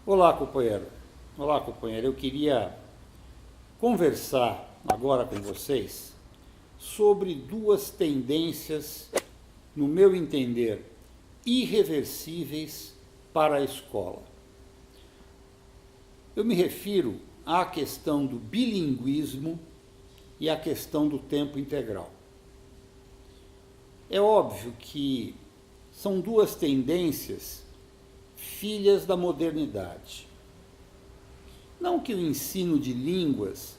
Olá, companheiro. Olá, companheiro. Eu queria conversar agora com vocês sobre duas tendências, no meu entender, irreversíveis para a escola. Eu me refiro à questão do bilinguismo e à questão do tempo integral. É óbvio que são duas tendências filhas da modernidade. Não que o ensino de línguas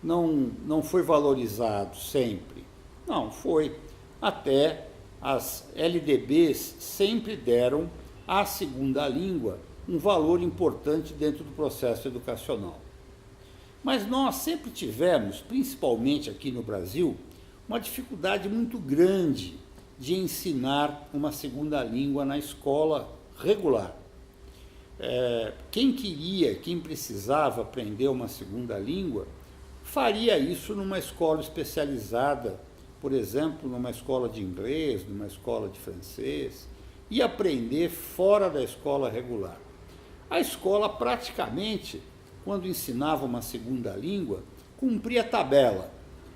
não foi valorizado sempre. Não, foi. Até as LDBs sempre deram à segunda língua um valor importante dentro do processo educacional. Mas nós sempre tivemos, principalmente aqui no Brasil, uma dificuldade muito grande de ensinar uma segunda língua na escola regular. Quem queria, quem precisava aprender uma segunda língua, faria isso numa escola especializada, por exemplo, numa escola de inglês, numa escola de francês, e aprender fora da escola regular. A escola praticamente, quando ensinava uma segunda língua, cumpria tabela,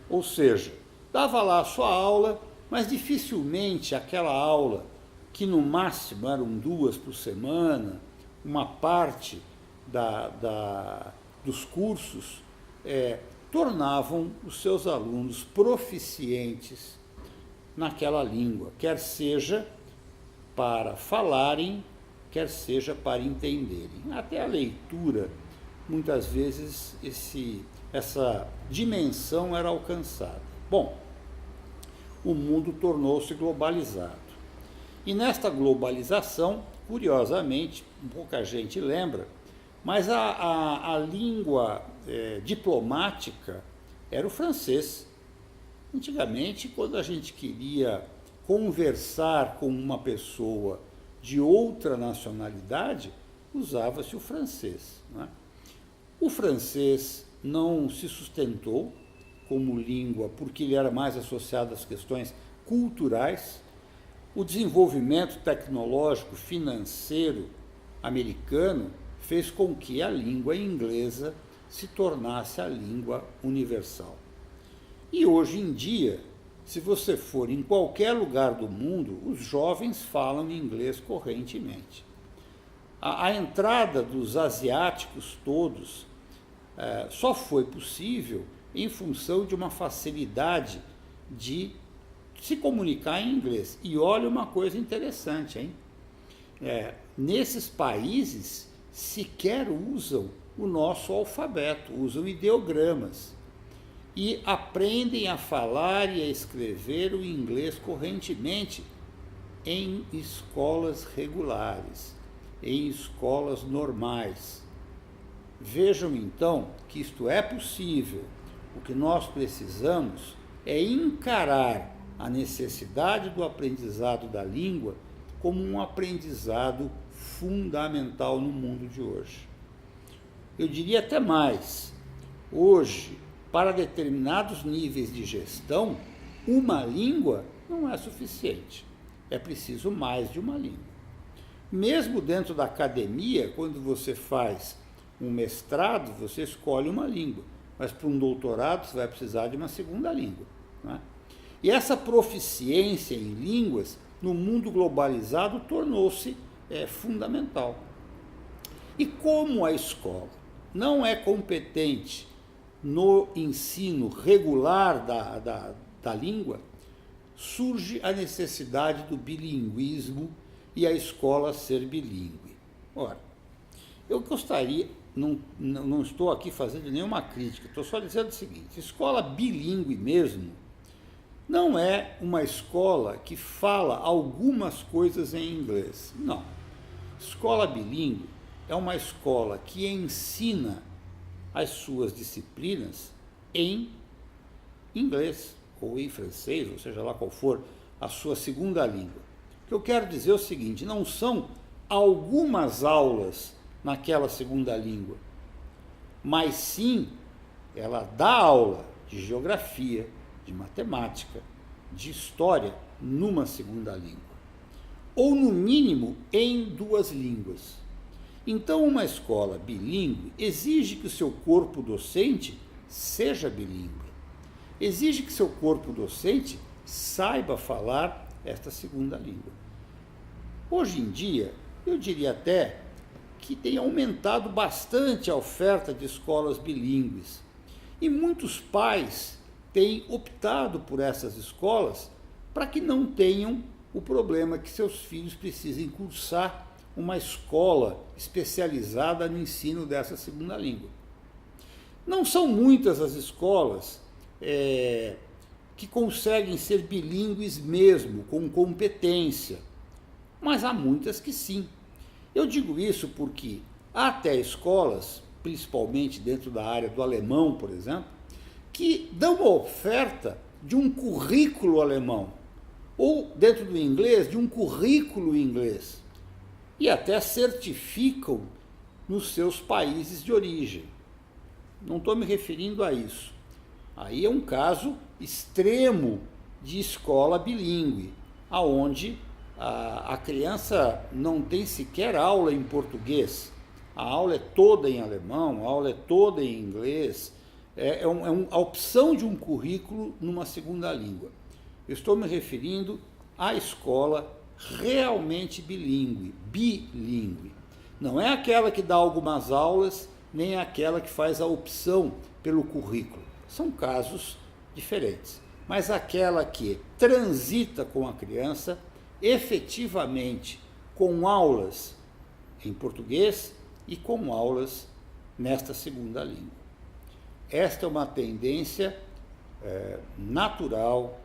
ou seja, dava lá a sua aula, mas dificilmente aquela aula, que no máximo eram 2 por semana, uma parte dos cursos, tornavam os seus alunos proficientes naquela língua, quer seja para falarem, quer seja para entenderem. Até a leitura, muitas vezes, essa dimensão era alcançada. Bom, o mundo tornou-se globalizado. E nesta globalização, curiosamente, pouca gente lembra, mas a língua diplomática era o francês. Antigamente, quando a gente queria conversar com uma pessoa de outra nacionalidade, usava-se o francês, né? O francês não se sustentou como língua porque ele era mais associado às questões culturais. O desenvolvimento tecnológico, financeiro americano fez com que a língua inglesa se tornasse a língua universal. E hoje em dia, se você for em qualquer lugar do mundo, os jovens falam inglês correntemente. A entrada dos asiáticos todos só foi possível em função de uma facilidade de se comunicar em inglês. E olha uma coisa interessante, hein? Nesses países sequer usam o nosso alfabeto, usam ideogramas e aprendem a falar e a escrever o inglês correntemente em escolas regulares, em escolas normais. Vejam então que isto é possível. O que nós precisamos é encarar a necessidade do aprendizado da língua como um aprendizado fundamental no mundo de hoje. Eu diria até mais. Hoje, para determinados níveis de gestão, uma língua não é suficiente. É preciso mais de uma língua. Mesmo dentro da academia, quando você faz um mestrado, você escolhe uma língua, mas para um doutorado você vai precisar de uma segunda língua, né? E essa proficiência em línguas, no mundo globalizado, tornou-se fundamental. E como a escola não é competente no ensino regular da língua, surge a necessidade do bilinguismo e a escola ser bilíngue. Ora, eu gostaria, não estou aqui fazendo nenhuma crítica, estou só dizendo o seguinte: escola bilíngue mesmo não é uma escola que fala algumas coisas em inglês. Não. Escola bilíngue é uma escola que ensina as suas disciplinas em inglês ou em francês, ou seja lá qual for a sua segunda língua. O que eu quero dizer é o seguinte: não são algumas aulas naquela segunda língua, mas sim ela dá aula de geografia, de matemática, de história numa segunda língua, ou no mínimo em duas línguas. Então, uma escola bilíngue exige que o seu corpo docente seja bilíngue, exige que seu corpo docente saiba falar esta segunda língua. Hoje em dia, eu diria até que tem aumentado bastante a oferta de escolas bilíngues, e muitos pais têm optado por essas escolas para que não tenham o problema que seus filhos precisem cursar uma escola especializada no ensino dessa segunda língua. Não são muitas as escolas que conseguem ser bilíngues mesmo, com competência, mas há muitas que sim. Eu digo isso porque há até escolas, principalmente dentro da área do alemão, por exemplo, que dão uma oferta de um currículo alemão, ou dentro do inglês, de um currículo inglês, e até certificam nos seus países de origem. Não estou me referindo a isso. Aí é um caso extremo de escola bilíngue, aonde a criança não tem sequer aula em português. A aula é toda em alemão, a aula é toda em inglês. A opção de um currículo numa segunda língua. Eu estou me referindo à escola realmente bilíngue. Não é aquela que dá algumas aulas, nem aquela que faz a opção pelo currículo. São casos diferentes. Mas aquela que transita com a criança, efetivamente, com aulas em português e com aulas nesta segunda língua. Esta é uma tendência natural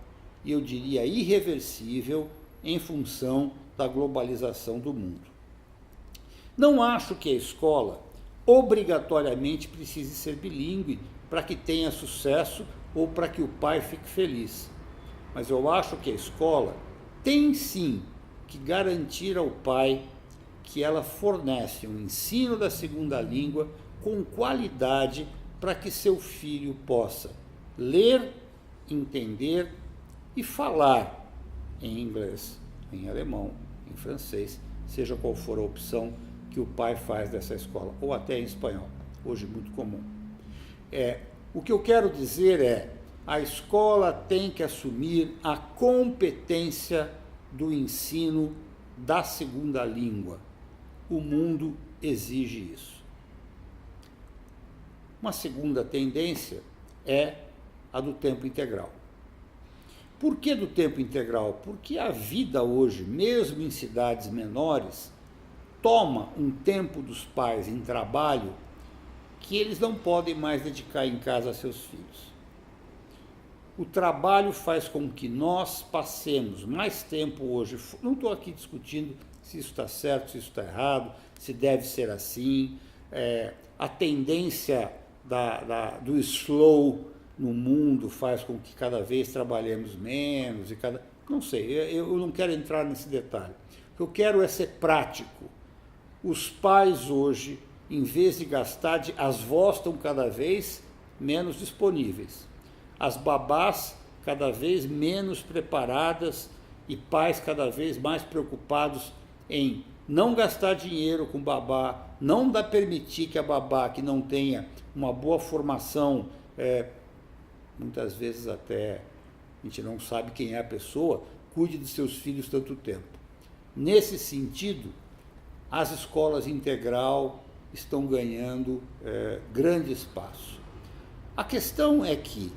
e, eu diria, irreversível em função da globalização do mundo. Não acho que a escola obrigatoriamente precise ser bilíngue para que tenha sucesso ou para que o pai fique feliz. Mas eu acho que a escola tem sim que garantir ao pai que ela fornece um ensino da segunda língua com qualidade para que seu filho possa ler, entender e falar em inglês, em alemão, em francês, seja qual for a opção que o pai faz dessa escola, ou até em espanhol, hoje muito comum. O que eu quero dizer é, a escola tem que assumir a competência do ensino da segunda língua. O mundo exige isso. Uma segunda tendência é a do tempo integral. Por que do tempo integral? Porque a vida hoje, mesmo em cidades menores, toma um tempo dos pais em trabalho que eles não podem mais dedicar em casa a seus filhos. O trabalho faz com que nós passemos mais tempo hoje. Não estou aqui discutindo se isso está certo, se isso está errado, se deve ser assim. A tendência do slow no mundo faz com que cada vez trabalhemos menos. Não sei, eu não quero entrar nesse detalhe. O que eu quero é ser prático. Os pais hoje, em vez de gastar, as vós estão cada vez menos disponíveis. As babás cada vez menos preparadas e pais cada vez mais preocupados em não gastar dinheiro com babá, não permitir que a babá que não tenha uma boa formação, muitas vezes até a gente não sabe quem é a pessoa, cuide de seus filhos tanto tempo. Nesse sentido, as escolas integral estão ganhando grande espaço. A questão é que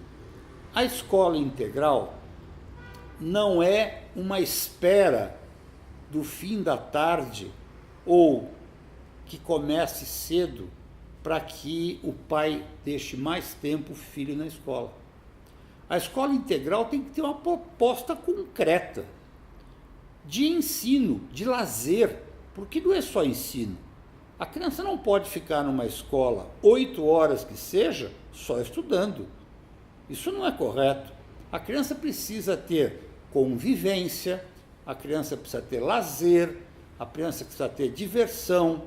a escola integral não é uma espera do fim da tarde ou que comece cedo para que o pai deixe mais tempo o filho na escola. A escola integral tem que ter uma proposta concreta de ensino, de lazer, porque não é só ensino. A criança não pode ficar numa escola 8 horas que seja só estudando. Isso não é correto. A criança precisa ter convivência, a criança precisa ter lazer, a criança precisa ter diversão,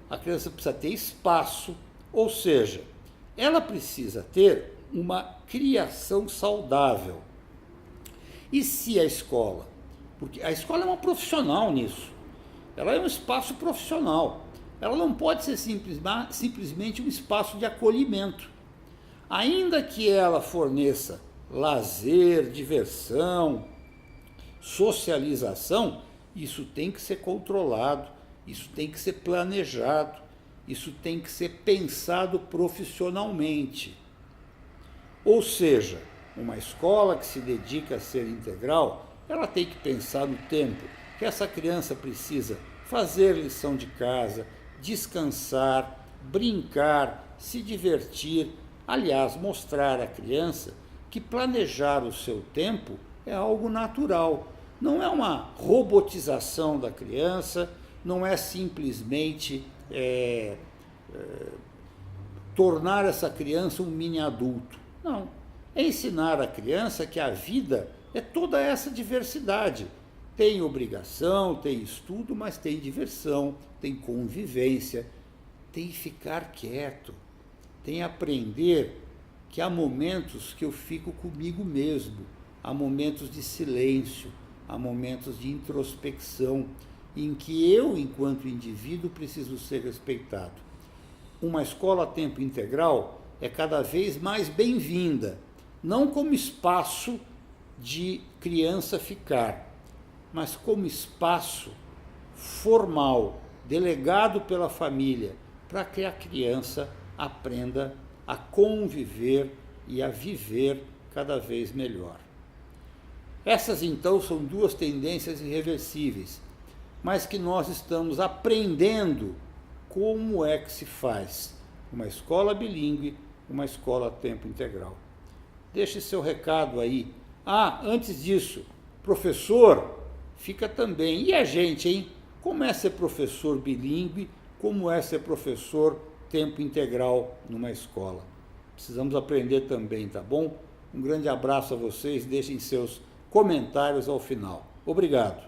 a criança precisa ter espaço, ou seja, ela precisa ter uma criação saudável. E se a escola, porque a escola é uma profissional nisso, ela é um espaço profissional, ela não pode ser simplesmente um espaço de acolhimento. Ainda que ela forneça lazer, diversão, socialização, isso tem que ser controlado, isso tem que ser planejado, isso tem que ser pensado profissionalmente. Ou seja, uma escola que se dedica a ser integral, ela tem que pensar no tempo que essa criança precisa fazer lição de casa, descansar, brincar, se divertir, aliás, mostrar à criança que planejar o seu tempo é algo natural. Não é uma robotização da criança, não é simplesmente tornar essa criança um mini adulto. Não, é ensinar a criança que a vida é toda essa diversidade. Tem obrigação, tem estudo, mas tem diversão, tem convivência, tem ficar quieto, tem aprender que há momentos que eu fico comigo mesmo, há momentos de silêncio, há momentos de introspecção, em que eu, enquanto indivíduo, preciso ser respeitado. Uma escola a tempo integral é cada vez mais bem-vinda, não como espaço de criança ficar, mas como espaço formal, delegado pela família, para que a criança aprenda a conviver e a viver cada vez melhor. Essas, então, são duas tendências irreversíveis, mas que nós estamos aprendendo como é que se faz uma escola bilíngue, uma escola a tempo integral. Deixe seu recado aí. Antes disso, professor, fica também. E a gente, hein? Como é ser professor bilíngue? Como é ser professor tempo integral numa escola? Precisamos aprender também, tá bom? Um grande abraço a vocês. Deixem seus comentários ao final. Obrigado.